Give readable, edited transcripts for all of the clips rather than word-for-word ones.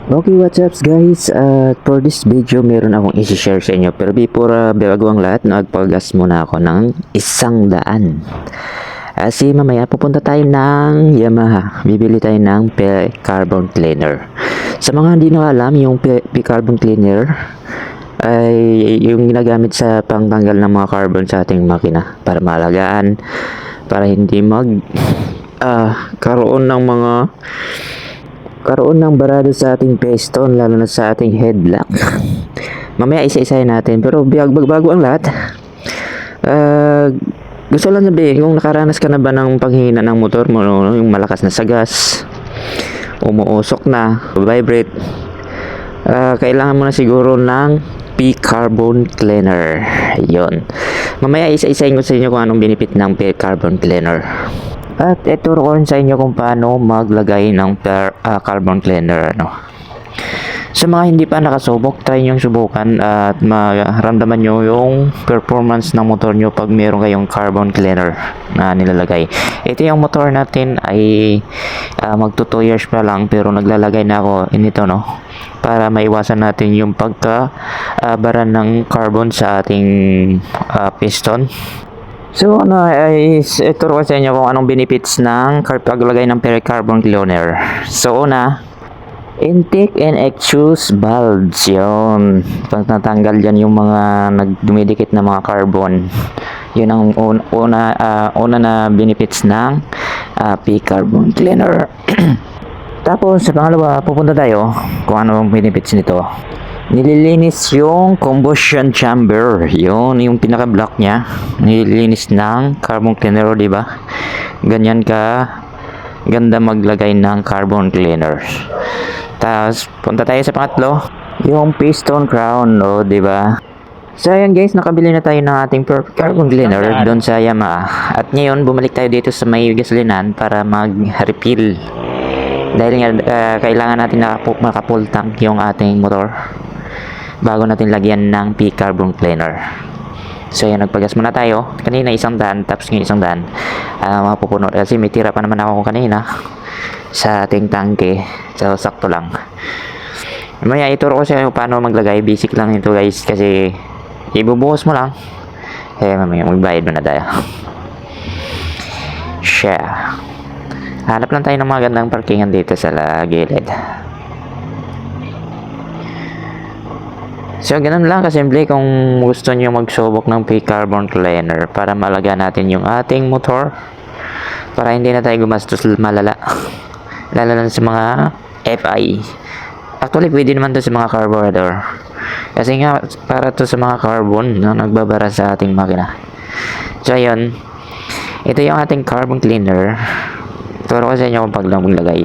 Okay, what's up guys? For this video, meron akong isi-share sa inyo. Pero before bago ang lahat, nagpagas muna ako ng 100. Kasi mamaya pupunta tayo ng Yamaha. Bibili tayo ng P-Carbon Cleaner. Sa mga hindi alam, yung P-Carbon Cleaner ay yung ginagamit sa pangtanggal ng mga carbon sa ating makina para malagaan, para hindi karoon ng barado sa ating piston, lalo na sa ating headlock. Mamaya isa-isahin natin, pero bago ang lahat, gusto lang sabihin kung nakaranas ka na ba ng panghina ng motor mo, no? Yung malakas na sa gas, umuusok na, vibrate, kailangan mo na siguro ng P-Carbon Cleaner. Yon. Mamaya isa-isahin ko sa inyo kung anong benefit ng P-Carbon Cleaner. At ituro ko rin sa inyo kung paano maglagay ng carbon cleaner. Sa mga hindi pa nakasubok, try nyo subukan at maramdaman nyo yung performance ng motor nyo pag meron kayong carbon cleaner na nilalagay. Ito yung motor natin ay magto 2 years pa lang, pero naglalagay na ako nito, no? Para maiwasan natin yung bara ng carbon sa ating piston. So ituro ko sa inyo kung anong benefits ng paglagay ng P-Carbon Cleaner. So intake and exhaust valves, yun. Pag natanggal dyan yung mga dumidikit na mga carbon, yun ang una na benefits ng P-Carbon Cleaner. Tapos sa pangalawa, pupunta tayo kung anong benefits nito. Nililinis yung combustion chamber. Yun, yung pinaka-block niya. Nililinis ng carbon cleaner, di ba? Ganyan ka ganda maglagay ng carbon cleaner. Tapos, punta tayo sa pangatlo. Yung piston crown, no, di ba? So, ayan guys, nakabili na tayo ng ating carbon cleaner doon sa Yamaha. At ngayon, bumalik tayo dito sa may gasolinan para mag-refill. Dahil nga, kailangan natin maka-full tank yung ating motor bago natin lagyan ng P-Carbon Cleaner. So yan, nagpagas muna tayo. Kanina 100, tapos ngayon 100. Mapupuno kasi may tira pa naman ako kanina sa ating tangke. So sakto lang. Mamaya ituro ko sa inyo paano maglagay. Basic lang ito guys, kasi ibubuhos mo lang. Mamaya magbayad muna tayo. Hanap lang tayo ng mga gandang parkingan dito sa gilid. So, ganun lang kasimple kung gusto nyo magsubok ng P-Carbon Cleaner para malaga natin yung ating motor, para hindi na tayo gumastos malala, lalo na sa mga FI. Actually, pwede naman to sa mga carburetor, kasi nga para to sa mga carbon na nagbabara sa ating makina. So, ayun, ito yung ating carbon cleaner. Turo ko sa inyo kung paglang maglagay.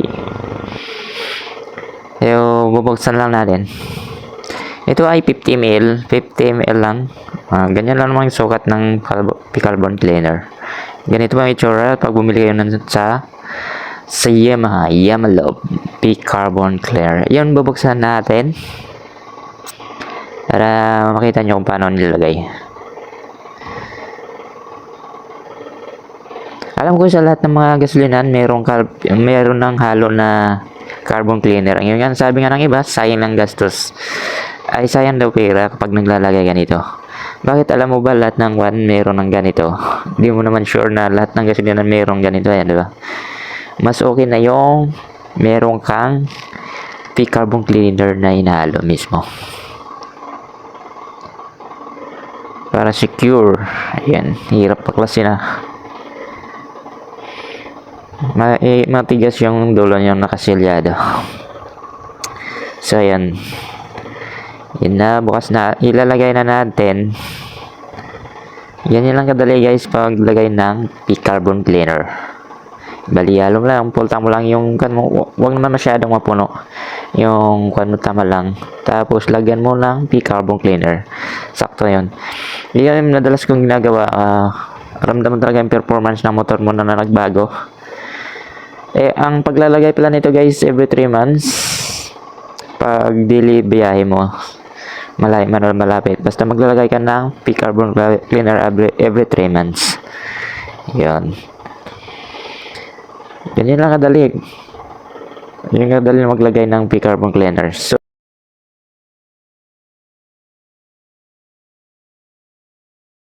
So, bubuksan lang natin. Ito ay 50 ml lang. Ganyan lang naman yung sukat ng P-Carbon Cleaner. Ganito ba yung itsura pag bumili kayo sa Yamaha Love P-Carbon Cleaner. Yan, bubuksan natin para makita nyo kung paano nilalagay. Alam ko sa lahat ng mga gasolinan meron ng halo na carbon cleaner. Ngayon, sabi nga ng iba, sayang ng gastos. Ay sayang daw pera kapag naglalagay ganito. Bakit alam mo ba lahat ng meron ng ganito? Hindi mo naman sure na lahat ng gasolinan meron ganito, yan, di ba? Mas okay na yung meron kang P-Carbon Cleaner na inahalo mismo. Para secure. Ayan, hirap paklasin na. Matigas yung dulo niyang nakasilyado. So ayan, yun na, bukas na, ilalagay na natin. Yan lang kadali guys paglagay ng P-Carbon Cleaner. Balihalo mo lang, pultang mo lang yung huwag naman masyadong mapuno yung tama lang. Tapos lagyan mo ng P-Carbon Cleaner. Sakto yun. Yan yung nadalas kong ginagawa. Ramdaman talaga yung performance ng motor mo na nagbago. Ang paglalagay pala nito guys, every 3 months pag daily biyahe mo, malapit. Basta maglalagay ka ng P-Carbon Cleaner every 3 months. Yan. Ganyan lang kadali. Yung kadali maglagay ng P-carbon cleaner. So,